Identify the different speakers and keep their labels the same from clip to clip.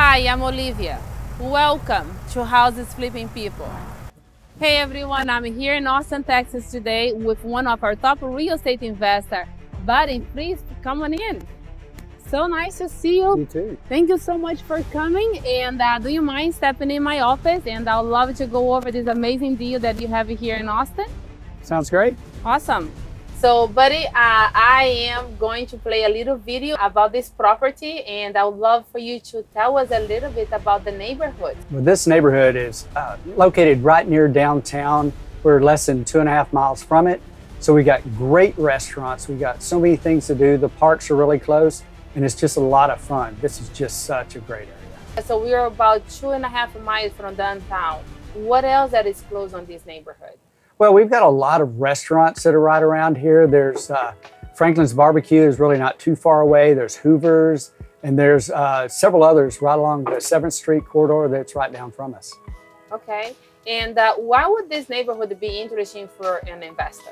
Speaker 1: Hi, I'm Olivia. Welcome to Houses Flipping People. Hey everyone, I'm here in Austin, Texas today with one of our top real estate investors. Buddy, please come on in. So nice to see you.
Speaker 2: You too.
Speaker 1: Thank you so much for coming. And do you mind stepping in my office? And I'd love to go over this amazing deal that you have here in Austin.
Speaker 2: Sounds great.
Speaker 1: Awesome. So, Buddy, I am going to play a little video about this property, and I would love for you to tell us a little bit about the neighborhood.
Speaker 2: Well, this neighborhood is located right near downtown. We're less than 2.5 miles from it. So we got great restaurants. We got so many things to do. The parks are really close, and it's just a lot of fun. This is just such a great area.
Speaker 1: So we are about 2.5 miles from downtown. What else that is close on this neighborhood?
Speaker 2: Well, we've got a lot of restaurants that are right around here. There's Franklin's Barbecue is really not too far away. There's Hoover's, and there's several others right along the 7th Street corridor that's right down from us.
Speaker 1: Okay, and why would this neighborhood be interesting for an investor?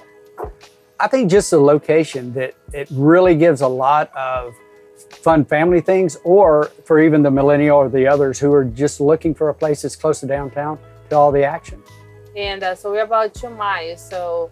Speaker 2: I think just the location, that it really gives a lot of fun family things, or for even the millennial or the others who are just looking for a place that's close to downtown to all the action.
Speaker 1: And so we're about 2 miles. So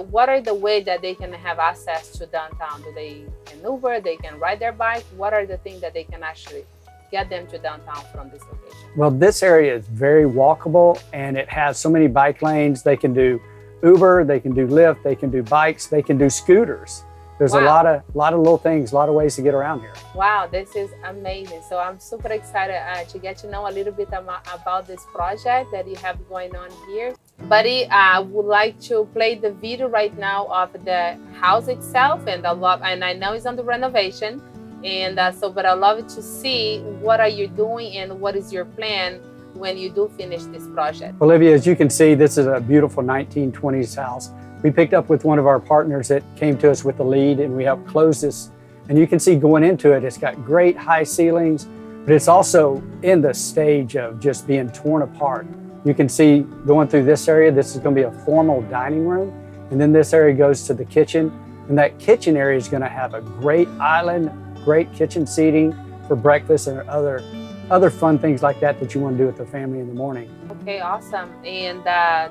Speaker 1: what are the ways that they can have access to downtown? Do they can Uber, they can ride their bike? What are the things that they can actually get them to downtown from this location? Well,
Speaker 2: this area is very walkable, and it has so many bike lanes. They can do Uber, they can do Lyft, they can do bikes, they can do scooters. There's a lot of little things, a lot of ways to get around here.
Speaker 1: Wow, this is amazing. So I'm super excited to get to know a little bit about this project that you have going on here. Buddy, I would like to play the video right now of the house itself, and I know it's under renovation, and but I love to see what are you doing and what is your plan when you do finish this project.
Speaker 2: Olivia, as you can see, this is a beautiful 1920s house. We picked up with one of our partners that came to us with the lead, and we helped close this. And you can see going into it, it's got great high ceilings, but it's also in the stage of just being torn apart. You can see going through this area, this is going to be a formal dining room. And then this area goes to the kitchen. And that kitchen area is going to have a great island, great kitchen seating for breakfast and other fun things like that that you want to do with the family in the morning.
Speaker 1: Okay, awesome. And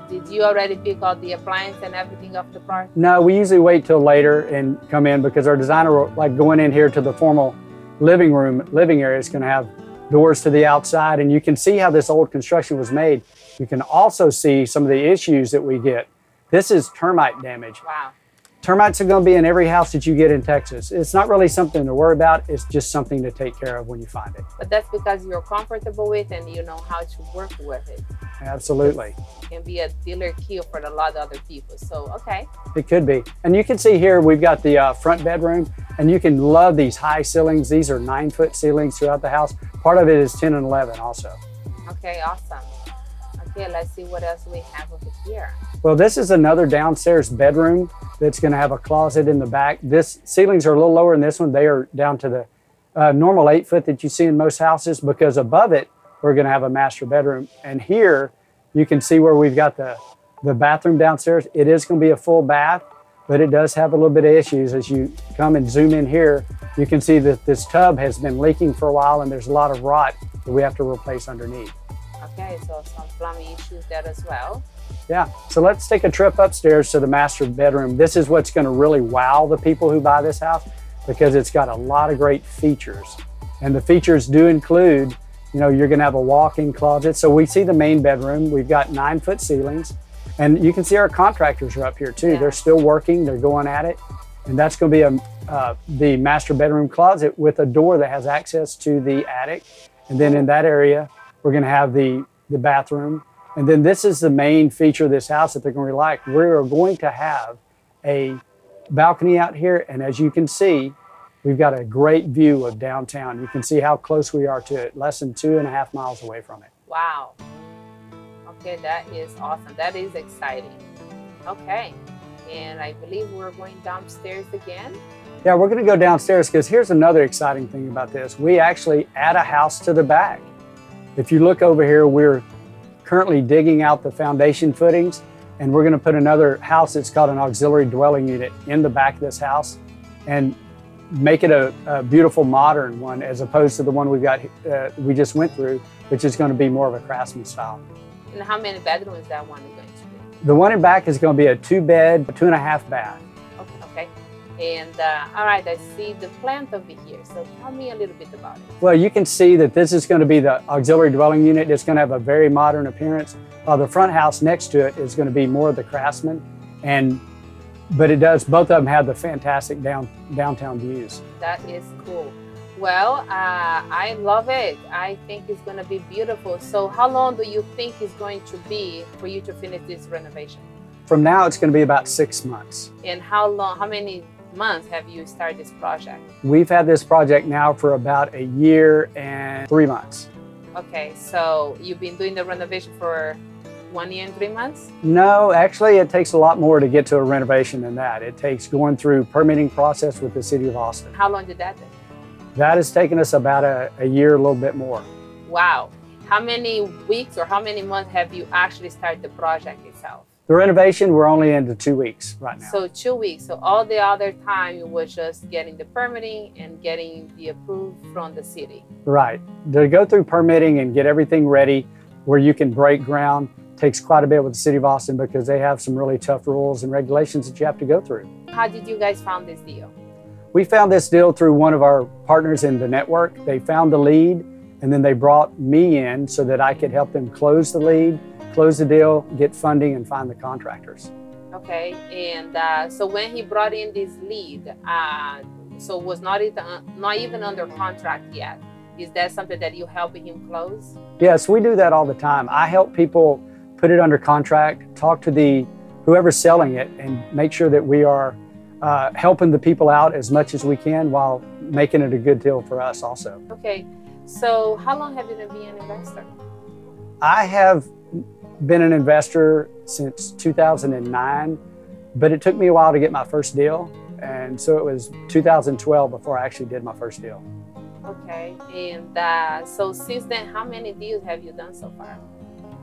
Speaker 1: did you already pick out the appliance and everything of the part?
Speaker 2: No, we usually wait till later and come in, because our designer, like going in here to the formal living area, is going to have doors to the outside, and you can see how this old construction was made. You can also see some of the issues that we get. This is termite damage.
Speaker 1: Wow.
Speaker 2: Termites are going to be in every house that you get in Texas. It's not really something to worry about. It's just something to take care of when you find it.
Speaker 1: But that's because you're comfortable with and you know how to work with it.
Speaker 2: Absolutely.
Speaker 1: It can be a dealer kill for a lot of other people. So, okay.
Speaker 2: It could be. And you can see here, we've got the front bedroom, and you can love these high ceilings. These are 9-foot ceilings throughout the house. Part of it is 10 and 11 also.
Speaker 1: Okay, awesome. Okay, let's see what else we have over here.
Speaker 2: Well, this is another downstairs bedroom that's going to have a closet in the back. This ceilings are a little lower than this one. They are down to the normal 8-foot that you see in most houses, because above it, we're going to have a master bedroom. And here you can see where we've got the bathroom downstairs. It is going to be a full bath, but it does have a little bit of issues. As you come and zoom in here, you can see that this tub has been leaking for a while, and there's a lot of rot that we have to replace underneath.
Speaker 1: Okay, so some plumbing issues there as well.
Speaker 2: Yeah, so let's take a trip upstairs to the master bedroom. This is what's going to really wow the people who buy this house, because it's got a lot of great features. And the features do include, you're going to have a walk-in closet. So we see the main bedroom. We've got 9-foot ceilings. And you can see our contractors are up here too. Yeah. They're still working. They're going at it. And that's going to be the master bedroom closet with a door that has access to the attic. And then in that area, we're going to have the bathroom. And then this is the main feature of this house that they're going to like. We're going to have a balcony out here, and as you can see, we've got a great view of downtown. You can see how close we are to it, less than 2.5 miles away from it.
Speaker 1: Wow. Okay, that is awesome. That is exciting. Okay, and I believe we're going downstairs again.
Speaker 2: Yeah, we're going to go downstairs, because here's another exciting thing about this. We actually add a house to the back. If you look over here, we're currently digging out the foundation footings, and we're going to put another house that's called an auxiliary dwelling unit in the back of this house. And make it a beautiful modern one as opposed to the one we just went through, which is going to be more of a craftsman style.
Speaker 1: And how many bedrooms is that one going to be?
Speaker 2: The one in back is going to be a 2-bed, 2.5 bath.
Speaker 1: Okay. And all right, I see the plant over here. So tell me a little bit about it.
Speaker 2: Well, you can see that this is going to be the auxiliary dwelling unit. It's going to have a very modern appearance. While the front house next to it is going to be more of the craftsman. But both of them have the fantastic downtown views.
Speaker 1: That is cool. Well, I love it. I think it's going to be beautiful. So how long do you think it's going to be for you to finish this renovation?
Speaker 2: From now, it's going to be about 6 months.
Speaker 1: And how many months have you started this project?
Speaker 2: We've had this project now for about 1 year and 3 months.
Speaker 1: Okay, so you've been doing the renovation for 1 year and 3 months?
Speaker 2: No, actually it takes a lot more to get to a renovation than that. It takes going through permitting process with the City of Austin.
Speaker 1: How long did that take?
Speaker 2: That has taken us about a year, a little bit more.
Speaker 1: Wow. How many weeks or how many months have you actually started the project itself?
Speaker 2: The renovation, we're only into 2 weeks right now.
Speaker 1: So 2 weeks. So all the other time it was just getting the permitting and getting the approval from the city.
Speaker 2: Right. To go through permitting and get everything ready where you can break ground takes quite a bit with the City of Austin because they have some really tough rules and regulations that you have to go through.
Speaker 1: How did you guys find this deal?
Speaker 2: We found this deal through one of our partners in the network. They found the lead and then they brought me in so that I could help them close the lead, close the deal, get funding, and find the contractors.
Speaker 1: Okay, and so when he brought in this lead, so was not even under contract yet. Is that something that you helping him close?
Speaker 2: Yes, we do that all the time. I help people put it under contract, talk to whoever's selling it, and make sure that we are helping the people out as much as we can while making it a good deal for us also.
Speaker 1: Okay, so how long have you been an investor?
Speaker 2: I have been an investor since 2009, but it took me a while to get my first deal. And so it was 2012 before I actually did my first deal.
Speaker 1: Okay, and so since then, how many deals have you done so far?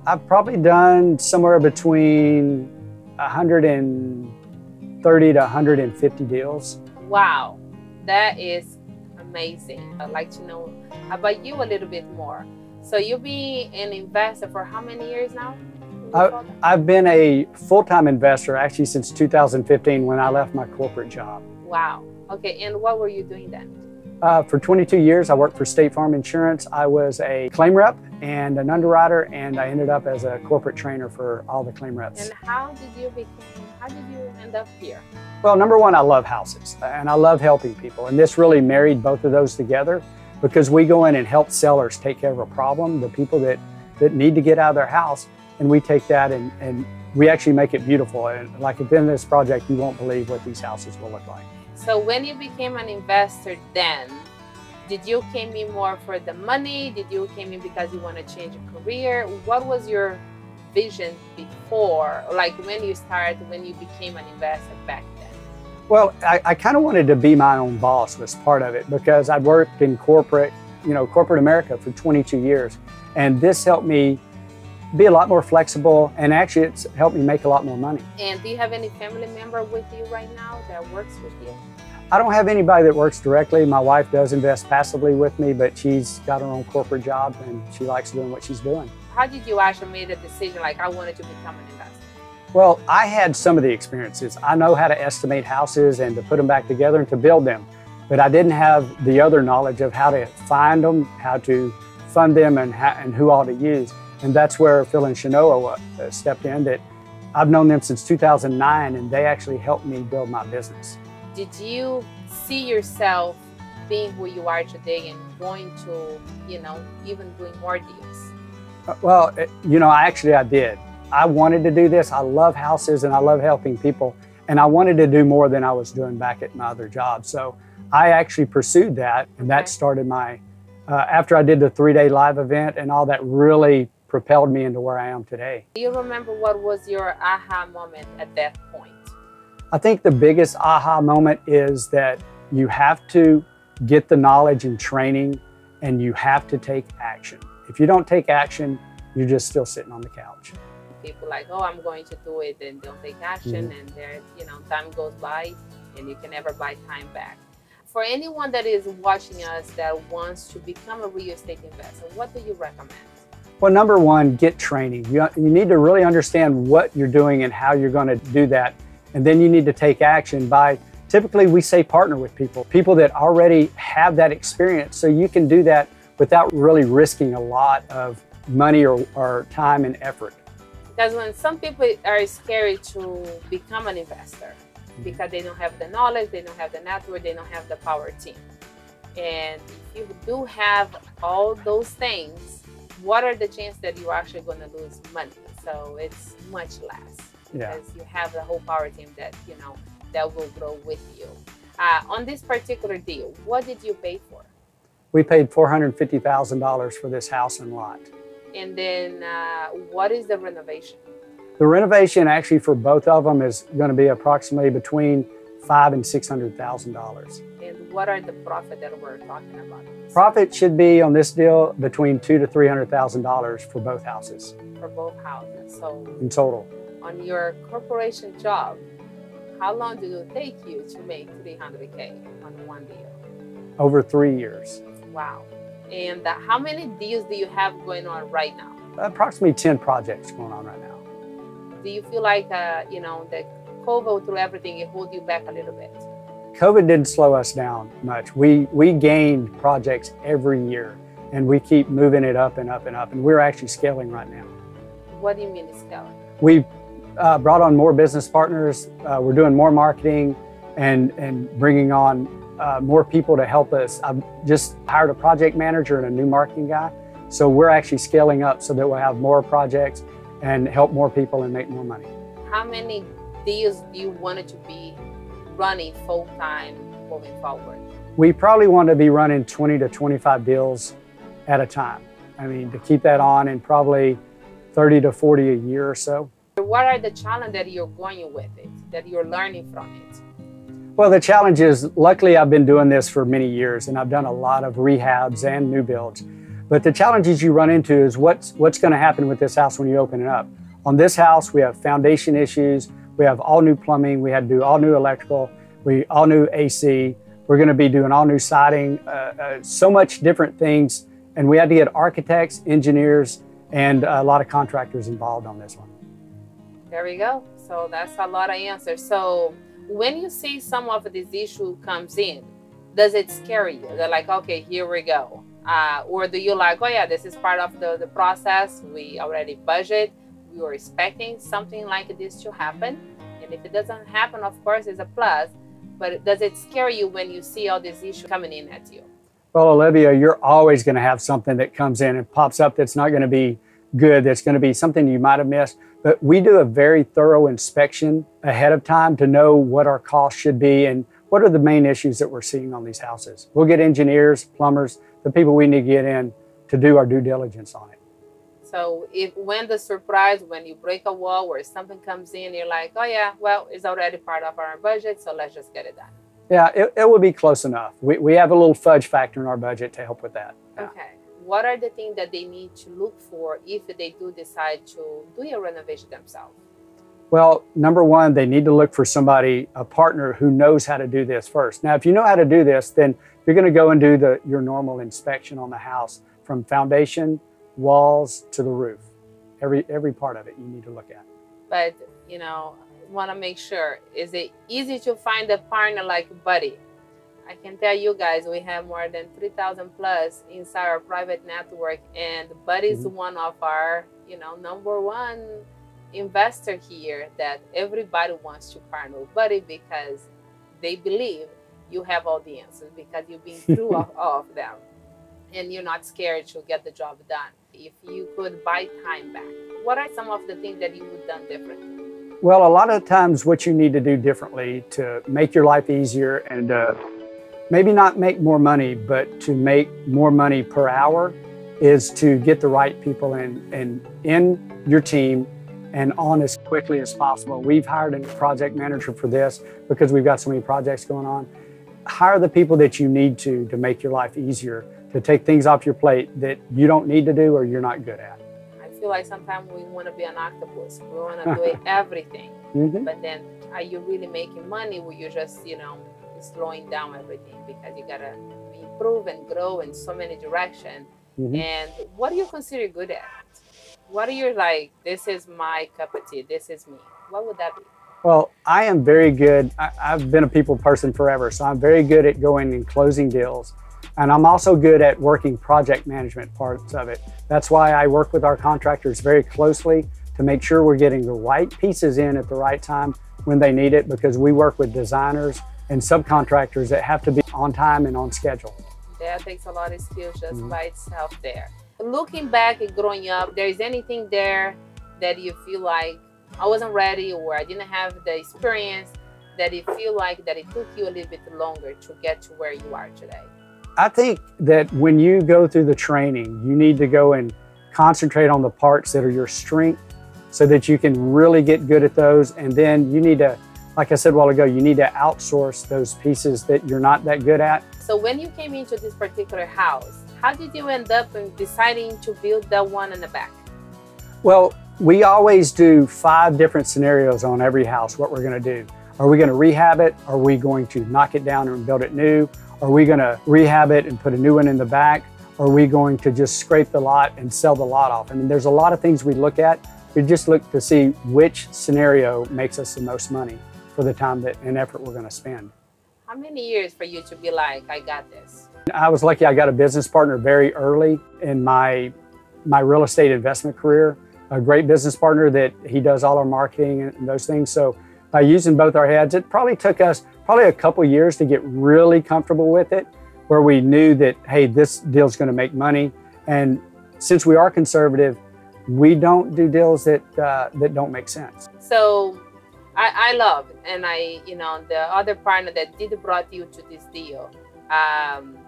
Speaker 2: I've probably done somewhere between 130 to 150 deals.
Speaker 1: Wow, that is amazing. I'd like to know about you a little bit more. So you've been an investor for how many years now?
Speaker 2: I've been a full-time investor actually since 2015 when I left my corporate job.
Speaker 1: Wow. Okay, and what were you doing then?
Speaker 2: For 22 years, I worked for State Farm Insurance. I was a claim rep and an underwriter, and I ended up as a corporate trainer for all the claim reps.
Speaker 1: And how did you end up here?
Speaker 2: Well, number one, I love houses and I love helping people. And this really married both of those together because we go in and help sellers take care of a problem, the people that need to get out of their house, and we take that and we actually make it beautiful. And like at the end of this project, you won't believe what these houses will look like.
Speaker 1: So when you became an investor then, did you came in more for the money? Did you came in because you want to change your career? What was your vision before, like when you became an investor back then?
Speaker 2: Well, I kind of wanted to be my own boss was part of it because I'd worked in corporate America for 22 years. And this helped me be a lot more flexible, and actually it's helped me make a lot more money.
Speaker 1: And do you have any family member with you right now that works with you?
Speaker 2: I don't have anybody that works directly. My wife does invest passively with me, but she's got her own corporate job and she likes doing what she's doing.
Speaker 1: How did you actually make a decision like I wanted to become an investor?
Speaker 2: Well, I had some of the experiences. I know how to estimate houses and to put them back together and to build them, but I didn't have the other knowledge of how to find them, how to fund them, and who all to use. And that's where Phil and Shanoa stepped in. That I've known them since 2009, and they actually helped me build my business.
Speaker 1: Did you see yourself being who you are today and going to, even doing more deals?
Speaker 2: Well, I did. I wanted to do this. I love houses and I love helping people. And I wanted to do more than I was doing back at my other job. So I actually pursued that, and that started my, after I did the 3-day live event, and all that really propelled me into where I am today.
Speaker 1: Do you remember what was your aha moment at that point?
Speaker 2: I think the biggest aha moment is that you have to get the knowledge and training, and you have to take action. If you don't take action, you're just still sitting on the couch.
Speaker 1: People like, oh, I'm going to do it, and don't take action, and there, time goes by, and you can never buy time back. For anyone that is watching us that wants to become a real estate investor, what do you recommend?
Speaker 2: Well, number one, get training. You need to really understand what you're doing and how you're going to do that. And then you need to take action by, typically we say partner with people that already have that experience. So you can do that without really risking a lot of money or time and effort.
Speaker 1: Because when some people are scared to become an investor because they don't have the knowledge, they don't have the network, they don't have the power team. And if you do have all those things, what are the chances that you're actually going to lose money? So it's much less because you have the whole power team that, that will grow with you. On this particular deal, what did you pay for?
Speaker 2: We paid $450,000 for this house and lot.
Speaker 1: And then what is the renovation?
Speaker 2: The renovation actually for both of them is going to be approximately between $500,000 and $600,000.
Speaker 1: And what are the profit that we're talking about?
Speaker 2: Profit should be on this deal between $200,000 to $300,000 for both houses.
Speaker 1: For both houses. So
Speaker 2: in total.
Speaker 1: On your corporation job, how long did it take you to make $300K on one deal?
Speaker 2: Over 3 years.
Speaker 1: Wow. And how many deals do you have going on right now?
Speaker 2: Approximately 10 projects going on right now.
Speaker 1: Do you feel like, the COVID through everything, it hold you back a little bit?
Speaker 2: COVID didn't slow us down much. We gained projects every year, and we keep moving it up and up and up, and we're actually scaling right now.
Speaker 1: What do you mean scaling?
Speaker 2: We've brought on more business partners. We're doing more marketing and bringing on more people to help us. I've just hired a project manager and a new marketing guy. So we're actually scaling up so that we'll have more projects and help more people and make more money.
Speaker 1: How many deals do you want it to be running full-time moving forward?
Speaker 2: We probably want to be running 20 to 25 deals at a time. I mean, to keep that on, and probably 30 to 40 a year or so.
Speaker 1: What are the challenges that you're going with it, that you're learning from it?
Speaker 2: Well, the challenge is, luckily I've been doing this for many years and I've done a lot of rehabs and new builds. But the challenges you run into is what's going to happen with this house when you open it up. On this house, we have foundation issues. We have all new plumbing. We had to do all new electrical. All new AC. We're going to be doing all new siding, so much different things. And we had to get architects, engineers, and a lot of contractors involved on this one.
Speaker 1: There we go. So that's a lot of answers. So when you see some of this issue comes in, does it scare you? They're like, okay, here we go. Or do you like, oh yeah, this is part of the process. We already budget. We were expecting something like this to happen. And if it doesn't happen, of course, it's a plus. But does it scare you when you see all these issues coming in at you?
Speaker 2: Well, Olivia, you're always going to have something that comes in and pops up that's not going to be good, that's going to be something you might have missed. But we do a very thorough inspection ahead of time to know what our costs should be and what are the main issues that we're seeing on these houses. We'll get engineers, plumbers, the people we need to get in to do our due diligence on it.
Speaker 1: So when the surprise, when you break a wall or something comes in, you're like, oh yeah, well, it's already part of our budget, so let's just get it done.
Speaker 2: Yeah, it will be close enough. We have a little fudge factor in our budget to help with that. Yeah.
Speaker 1: Okay. What are the things that they need to look for if they do decide to do a renovation themselves?
Speaker 2: Well, number one, they need to look for somebody, a partner who knows how to do this first. Now, if you know how to do this, then you're going to go and do your normal inspection on the house, from foundation, walls to the roof. Every part of it you need to look at.
Speaker 1: But, want to make sure, is it easy to find a partner like Buddy? I can tell you guys, we have more than 3,000 plus inside our private network, and Buddy is one of our, number one investor here that everybody wants to partner with Buddy because they believe you have all the answers because you've been through all of them and you're not scared to get the job done. If you could buy time back, what are some of the things that you would have done differently?
Speaker 2: Well, a lot of times what you need to do differently to make your life easier and maybe not make more money, but to make more money per hour is to get the right people in your team and on as quickly as possible. We've hired a project manager for this because we've got so many projects going on. Hire the people that you need to make your life easier, to take things off your plate that you don't need to do or you're not good at.
Speaker 1: I feel like sometimes we want to be an octopus. We want to do everything. But then are you really making money? Will you just, slowing down everything because you gotta improve and grow in so many directions. And what do you consider good at? What are you like, this is my cup of tea, this is me? What would that be?
Speaker 2: Well, I am very good. I've been a people person forever, so I'm very good at going and closing deals. And I'm also good at working project management parts of it. That's why I work with our contractors very closely to make sure we're getting the right pieces in at the right time when they need it, because we work with designers and subcontractors that have to be on time and on schedule.
Speaker 1: That takes a lot of skills just by itself there. Looking back at growing up, there is anything there that you feel like I wasn't ready or I didn't have the experience, that you feel like that it took you a little bit longer to get to where you are today?
Speaker 2: I think that when you go through the training, you need to go and concentrate on the parts that are your strength so that you can really get good at those. And then you need to, like I said a while ago, you need to outsource those pieces that you're not that good at.
Speaker 1: So when you came into this particular house, how did you end up in deciding to build the one in the back?
Speaker 2: Well, we always do 5 different scenarios on every house, what we're gonna do. Are we gonna rehab it? Are we going to knock it down and build it new? Are we gonna rehab it and put a new one in the back? Are we going to just scrape the lot and sell the lot off? I mean, there's a lot of things we look at. We just look to see which scenario makes us the most money for the time and effort we're gonna spend.
Speaker 1: How many years for you to be like, I got this?
Speaker 2: I was lucky I got a business partner very early in my real estate investment career. A great business partner that he does all our marketing and those things. So by using both our heads, it probably took us a couple years to get really comfortable with it, where we knew that, hey, this deal's gonna make money. And since we are conservative, we don't do deals that don't make sense.
Speaker 1: So I love, and the other partner that did brought you to this deal,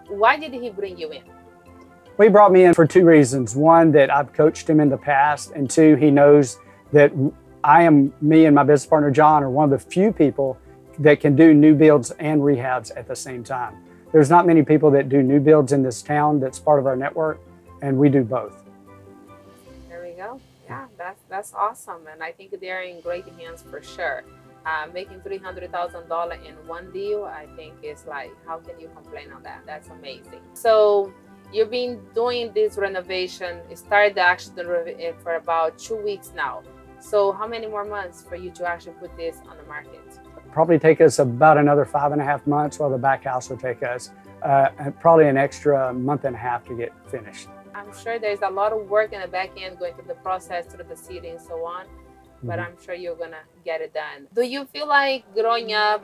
Speaker 1: why did he bring you in?
Speaker 2: Well, he brought me in for 2 reasons. One, that I've coached him in the past, and 2, he knows that me and my business partner, John, are one of the few people that can do new builds and rehabs at the same time. There's not many people that do new builds in this town that's part of our network, and we do both.
Speaker 1: There we go. Yeah, that's awesome, and I think they're in great hands for sure. Making $300,000 in one deal, I think is like, how can you complain on that? That's amazing. So you've been doing this renovation, you started actually for about 2 weeks now. So how many more months for you to actually put this on the market?
Speaker 2: Probably take us about another 5.5 months, while the back house will take us probably an extra month and a half to get finished.
Speaker 1: I'm sure there's a lot of work in the back end going through the process, through the seating and so on, but I'm sure you're gonna get it done. Do you feel like growing up,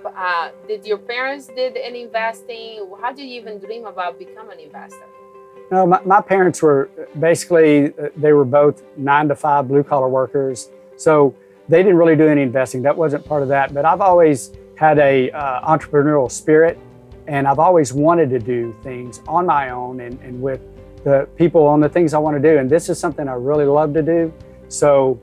Speaker 1: did your parents did any investing? How did you even dream about becoming an investor?
Speaker 2: No, my parents were basically, they were both 9-to-5 blue collar workers. So they didn't really do any investing. That wasn't part of that. But I've always had a entrepreneurial spirit, and I've always wanted to do things on my own and with the people on the things I want to do. And this is something I really love to do. So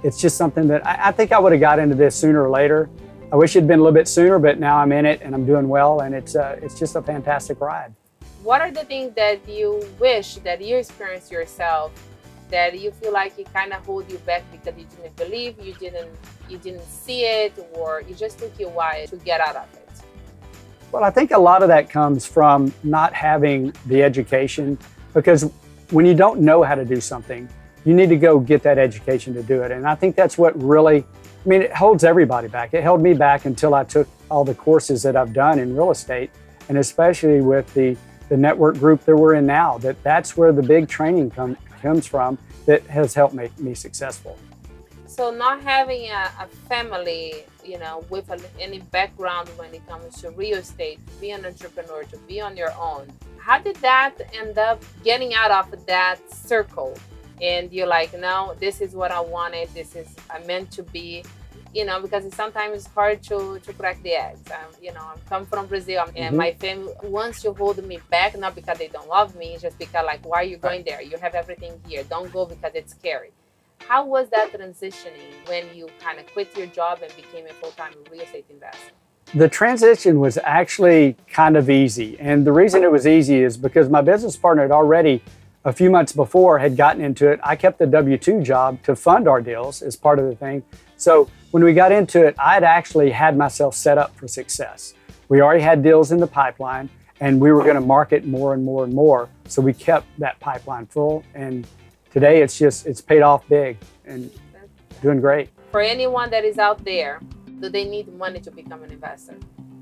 Speaker 2: it's just something that I think I would have got into this sooner or later. I wish it'd been a little bit sooner, but now I'm in it and I'm doing well, and it's just a fantastic ride.
Speaker 1: What are the things that you wish that you experienced yourself that you feel like it kind of hold you back because you didn't believe, you didn't see it, or it just took you a while to get out of it?
Speaker 2: Well, I think a lot of that comes from not having the education, because when you don't know how to do something, you need to go get that education to do it. And I think that's what really, I mean, it holds everybody back. It held me back until I took all the courses that I've done in real estate, and especially with the network group that we're in now, that's where the big training comes from that has helped make me successful.
Speaker 1: So not having a family, with any background when it comes to real estate, to be an entrepreneur, to be on your own, how did that end up getting out of that circle? And you're like, no, this is what I wanted, this is I meant to be, because it's sometimes hard to crack the eggs. I'm come from Brazil, and my family wants to hold me back, not because they don't love me, just because like, why are you going there? You have everything here. Don't go because it's scary. How was that transitioning when you kind of quit your job and became a full-time real estate investor?
Speaker 2: The transition was actually kind of easy. And the reason it was easy is because my business partner had already, a few months before, had gotten into it. I kept the W-2 job to fund our deals as part of the thing. So when we got into it, I'd actually had myself set up for success. We already had deals in the pipeline, and we were going to market more and more and more. So we kept that pipeline full, and today it's paid off big and doing great.
Speaker 1: For anyone that is out there, do they need money to become an investor?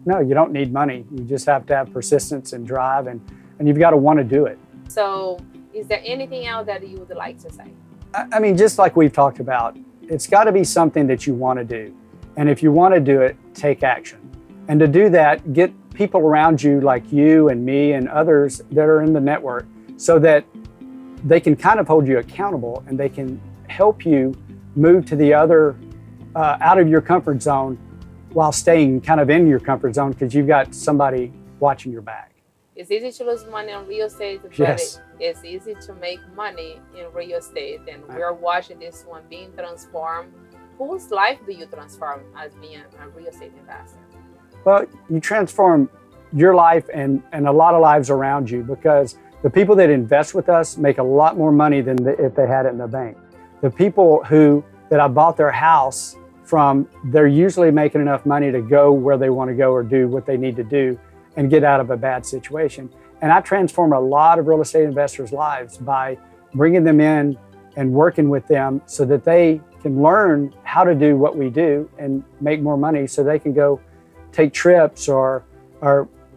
Speaker 2: No, you don't need money. You just have to have persistence and drive, and you've got to want to do it.
Speaker 1: So is there anything else that you would like to say?
Speaker 2: I mean, just like we've talked about, it's got to be something that you want to do. And if you want to do it, take action. And to do that, get people around you like you and me and others that are in the network so that they can kind of hold you accountable and they can help you move to the other, out of your comfort zone while staying kind of in your comfort zone because you've got somebody watching your back.
Speaker 1: It's easy to lose money on real estate, but
Speaker 2: yes,
Speaker 1: it's easy to make money in real estate. And we're watching this one being transformed. Whose life do you transform as being a real estate investor?
Speaker 2: Well, you transform your life and a lot of lives around you because the people that invest with us make a lot more money than if they had it in the bank. The people that I bought their house from, they're usually making enough money to go where they want to go or do what they need to do and get out of a bad situation. And I transform a lot of real estate investors' lives by bringing them in and working with them so that they can learn how to do what we do and make more money so they can go take trips or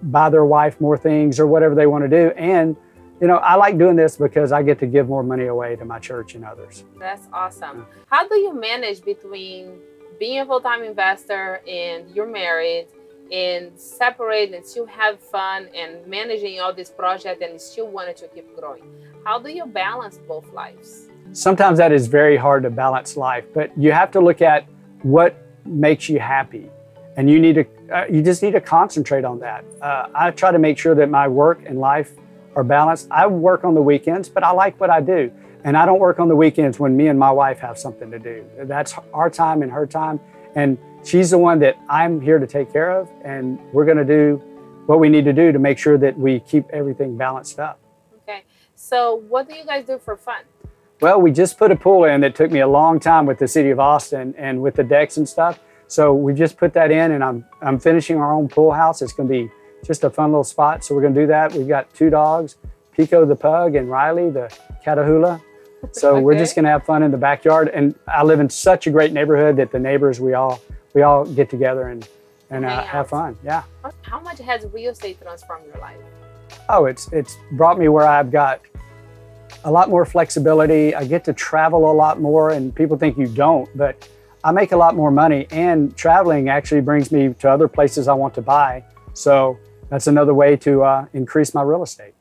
Speaker 2: buy their wife more things or whatever they want to do. And you know, I like doing this because I get to give more money away to my church and others.
Speaker 1: That's awesome. How do you manage between being a full-time investor and you're married and separate and still have fun and managing all this project and still wanted to keep growing? How do you balance both lives? Sometimes
Speaker 2: that is very hard to balance life, but you have to look at what makes you happy. And you just need to concentrate on that. I try to make sure that my work and life are balanced. I work on the weekends, but I like what I do. And I don't work on the weekends when me and my wife have something to do. That's our time and her time. And she's the one that I'm here to take care of. And we're going to do what we need to do to make sure that we keep everything balanced up.
Speaker 1: Okay. So what do you guys do for fun?
Speaker 2: Well, we just put a pool in that took me a long time with the city of Austin and with the decks and stuff. So we just put that in, and I'm finishing our own pool house. It's going to be just a fun little spot. So we're going to do that. We've got 2 dogs, Pico the pug and Riley the Catahoula. So okay, we're just going to have fun in the backyard. And I live in such a great neighborhood that the neighbors, we all get together and have fun. Yeah.
Speaker 1: How much has real estate transformed your life?
Speaker 2: Oh, it's brought me where I've got a lot more flexibility. I get to travel a lot more, and people think you don't, but I make a lot more money, and traveling actually brings me to other places I want to buy. So that's another way to increase my real estate.